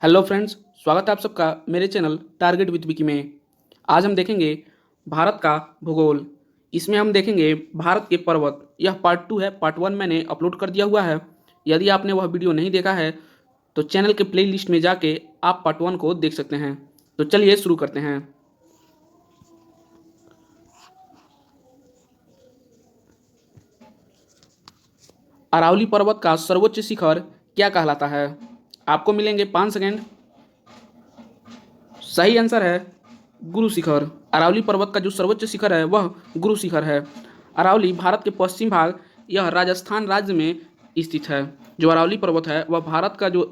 Hello friends, स्वागत है आप सबका मेरे चैनल टारगेट विद विकी में। आज हम देखेंगे भारत का भूगोल। इसमें हम देखेंगे भारत के पर्वत। यह पार्ट 2 है। पार्ट 1 मैंने अपलोड कर दिया हुआ है। यदि आपने वह वीडियो नहीं देखा है तो चैनल के प्लेलिस्ट में जाके आप पार्ट 1 को देख सकते हैं। तो चलिए शुरू करते हैं। अरावली पर्वत का सर्वोच्च शिखर क्या कहलाता है? आपको मिलेंगे 5 सेकेंड। सही आंसर है गुरु शिखर। अरावली पर्वत का जो सर्वोच्च शिखर है वह गुरु शिखर है। अरावली भारत के पश्चिम भाग, यह राजस्थान राज्य में स्थित है। जो अरावली पर्वत है वह भारत का जो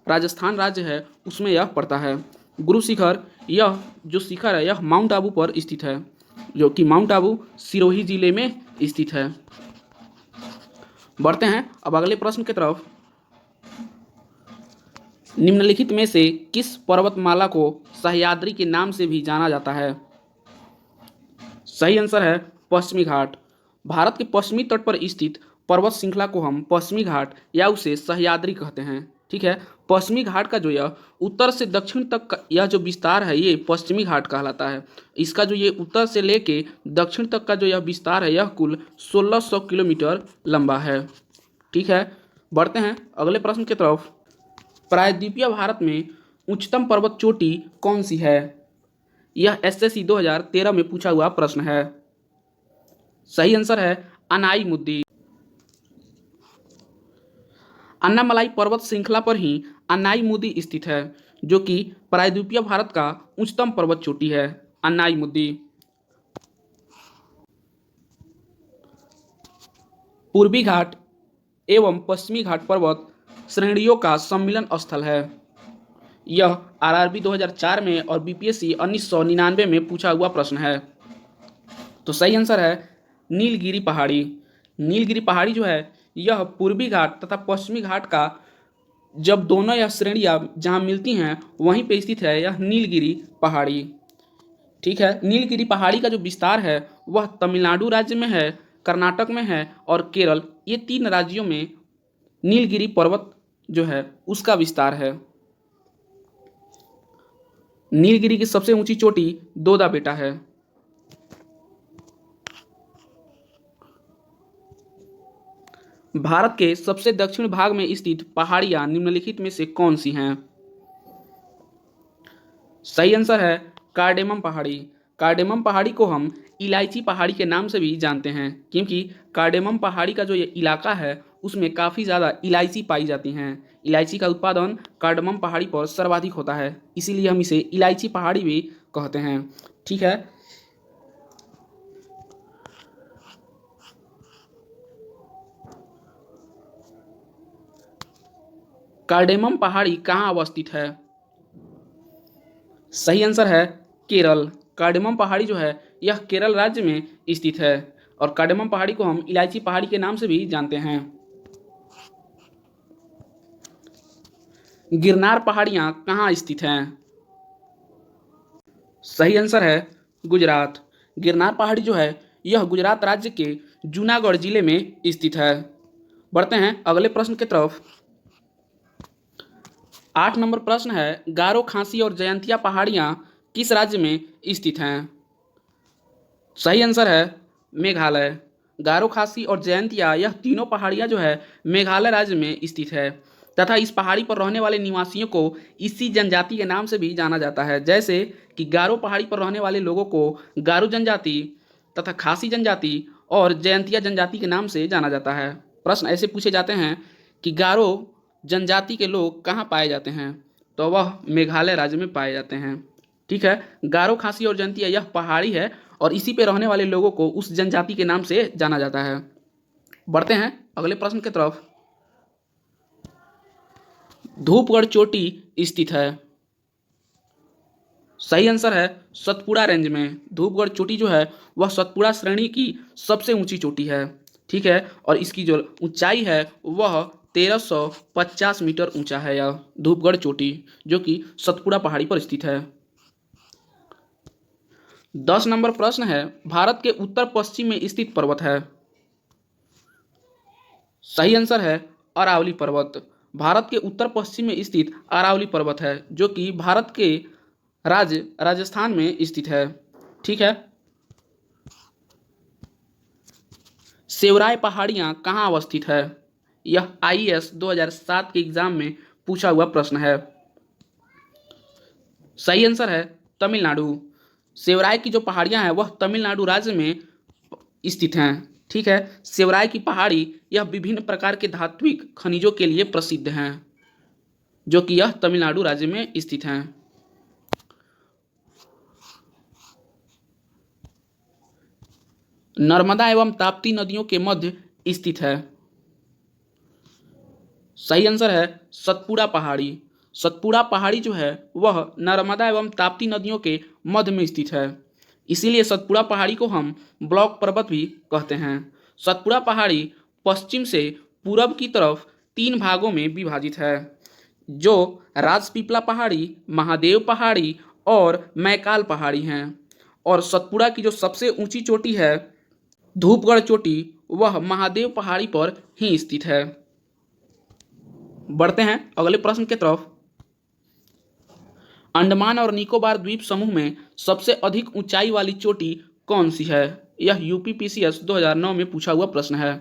राजस्थान राज्य है उसमें यह पड़ता है। गुरु शिखर, यह जो शिखर है यह माउंट आबू पर स्थित है, जो कि माउंट आबू सिरोही जिले में स्थित है। बढ़ते हैं अब अगले प्रश्न की तरफ। निम्नलिखित में से किस पर्वतमाला को सह्याद्री के नाम से भी जाना जाता है? सही आंसर है पश्चिमी घाट। भारत के पश्चिमी तट पर स्थित पर्वत श्रृंखला को हम पश्चिमी घाट या उसे सह्याद्री कहते हैं। ठीक है, पश्चिमी घाट का जो यह उत्तर से दक्षिण तक का यह जो विस्तार है ये पश्चिमी घाट कहलाता है। इसका जो ये उत्तर से लेके दक्षिण तक का जो यह विस्तार है यह कुल 1600 किलोमीटर लंबा है। ठीक है, बढ़ते हैं अगले प्रश्न की तरफ। प्रायद्वीपीय भारत में उच्चतम पर्वत चोटी कौन सी है? यह एसएससी 2013 में पूछा हुआ प्रश्न है। सही आंसर है अनाई मुद्दी। अन्नामलाई पर्वत श्रृंखला पर ही अन्नाई मुद्दी स्थित है, जो कि प्रायद्वीपीय भारत का उच्चतम पर्वत चोटी है, अन्नाई मुद्दी। पूर्वी घाट एवं पश्चिमी घाट पर्वत श्रेणियों का सम्मिलन स्थल है। यह आरआरबी 2004 में और बीपीएससी 1999 में पूछा हुआ प्रश्न है। तो सही आंसर है नीलगिरी पहाड़ी। नीलगिरी पहाड़ी जो है यह पूर्वी घाट तथा पश्चिमी घाट का जब दोनों यह श्रेणियाँ जहाँ मिलती हैं वहीं पे स्थित है यह नीलगिरी पहाड़ी। ठीक है, नीलगिरी पहाड़ी का जो विस्तार है वह तमिलनाडु राज्य में है, कर्नाटक में है और केरल, ये 3 राज्यों में नीलगिरी पर्वत जो है उसका विस्तार है। नीलगिरी की सबसे ऊंची चोटी दोदा बेटा है। भारत के सबसे दक्षिण भाग में स्थित पहाड़ियां निम्नलिखित में से कौन सी हैं? सही आंसर है कार्डेमम पहाड़ी। कार्डेमम पहाड़ी को हम इलायची पहाड़ी के नाम से भी जानते हैं, क्योंकि कार्डेमम पहाड़ी का जो ये इलाका है उसमें काफ़ी ज़्यादा इलायची पाई जाती हैं। इलायची का उत्पादन कार्डेमम पहाड़ी पर सर्वाधिक होता है, इसीलिए हम इसे इलायची पहाड़ी भी कहते हैं। ठीक है, कार्डेमम पहाड़ी कहाँ अवस्थित है? सही आंसर है केरल। कार्डेमम पहाड़ी जो है यह केरल राज्य में स्थित है और कार्डेमम पहाड़ी को हम इलायची पहाड़ी के नाम से भी जानते हैं। गिरनार पहाड़ियाँ कहाँ स्थित हैं? सही आंसर है गुजरात। गिरनार पहाड़ी जो है यह गुजरात राज्य के जूनागढ़ जिले में स्थित है। बढ़ते हैं अगले प्रश्न की तरफ। 8 नंबर प्रश्न है, गारो, खासी और जयंतिया पहाड़ियाँ किस राज्य में स्थित हैं? सही आंसर है मेघालय। गारो, खासी और जयंतिया यह तीनों पहाड़ियाँ जो है मेघालय राज्य में स्थित है तथा इस पहाड़ी पर रहने वाले निवासियों को इसी जनजाति के नाम से भी जाना जाता है। जैसे कि गारो पहाड़ी पर रहने वाले लोगों को गारो जनजाति तथा खासी जनजाति और जयंतिया जनजाति के नाम से जाना जाता है। प्रश्न ऐसे पूछे जाते हैं कि गारो जनजाति के लोग कहाँ पाए जाते हैं, तो वह मेघालय राज्य में पाए जाते हैं। ठीक है, गारो, खासी और जयंतिया यह पहाड़ी है और इसी पे रहने वाले लोगों को उस जनजाति के नाम से जाना जाता है। बढ़ते हैं अगले प्रश्न की तरफ। धूपगढ़ चोटी स्थित है? सही आंसर है सतपुड़ा रेंज में। धूपगढ़ चोटी जो है वह सतपुड़ा श्रेणी की सबसे ऊंची चोटी है। ठीक है, और इसकी जो ऊंचाई है वह 1350 मीटर ऊंचा है यह धूपगढ़ चोटी, जो कि सतपुड़ा पहाड़ी पर स्थित है। 10 नंबर प्रश्न है, भारत के उत्तर पश्चिम में स्थित पर्वत है? सही आंसर है अरावली पर्वत। भारत के उत्तर पश्चिम में स्थित अरावली पर्वत है, जो कि भारत के राज्य राजस्थान में स्थित है। ठीक है। सेवराय पहाड़ियाँ कहाँ अवस्थित है? यह IAS 2007 के एग्जाम में पूछा हुआ प्रश्न है। सही आंसर है तमिलनाडु। सेवराय की जो पहाड़ियाँ हैं वह तमिलनाडु राज्य में स्थित हैं। ठीक है। सेवराय की पहाड़ी यह विभिन्न प्रकार के धात्विक खनिजों के लिए प्रसिद्ध हैं, जो कि यह तमिलनाडु राज्य में स्थित हैं। नर्मदा एवं ताप्ती नदियों के मध्य स्थित है। सही आंसर है सतपुड़ा पहाड़ी। सतपुड़ा पहाड़ी जो है वह नर्मदा एवं ताप्ती नदियों के मध्य में स्थित है, इसीलिए सतपुड़ा पहाड़ी को हम ब्लॉक पर्वत भी कहते हैं। सतपुड़ा पहाड़ी पश्चिम से पूरब की तरफ 3 भागों में विभाजित है, जो राजपीपला पहाड़ी, महादेव पहाड़ी और मैकाल पहाड़ी हैं। और सतपुड़ा की जो सबसे ऊंची चोटी है, धूपगढ़ चोटी, वह महादेव पहाड़ी पर ही स्थित है। बढ़ते हैं अगले प्रश्न की तरफ। अंडमान और निकोबार द्वीप समूह में सबसे अधिक ऊंचाई वाली चोटी कौन सी है? यह UPPCS 2009 में पूछा हुआ प्रश्न है।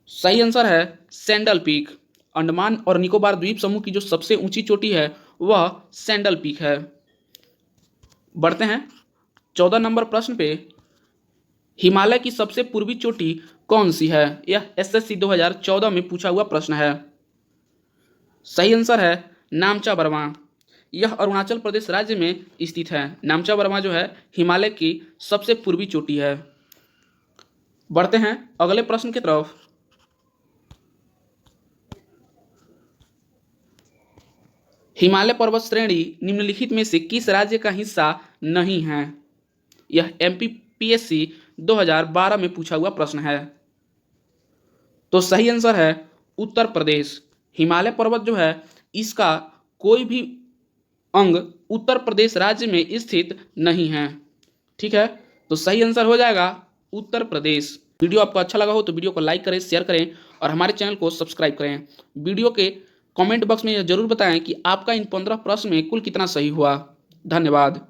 सही आंसर है सैंडल पीक। अंडमान और निकोबार द्वीप समूह की जो सबसे ऊंची चोटी है वह सैंडल पीक है। बढ़ते हैं 14 नंबर प्रश्न पे। हिमालय की सबसे पूर्वी चोटी कौन सी है? यह SSC 2014 में पूछा हुआ प्रश्न है। सही आंसर है नामचा बर्मा। यह अरुणाचल प्रदेश राज्य में स्थित है। नामचा बर्मा जो है हिमालय की सबसे पूर्वी चोटी है। बढ़ते हैं अगले प्रश्न की तरफ। हिमालय पर्वत श्रेणी निम्नलिखित में से किस राज्य का हिस्सा नहीं है? यह MPPSC 2012 में पूछा हुआ प्रश्न है। तो सही आंसर है उत्तर प्रदेश। हिमालय पर्वत जो है इसका कोई भी अंग उत्तर प्रदेश राज्य में स्थित नहीं है। ठीक है। तो सही आंसर हो जाएगा उत्तर प्रदेश। वीडियो आपको अच्छा लगा हो तो वीडियो को लाइक करें, शेयर करें और हमारे चैनल को सब्सक्राइब करें। वीडियो के कमेंट बॉक्स में यह जरूर बताएं कि आपका इन 15 प्रश्न में कुल कितना सही हुआ। धन्यवाद।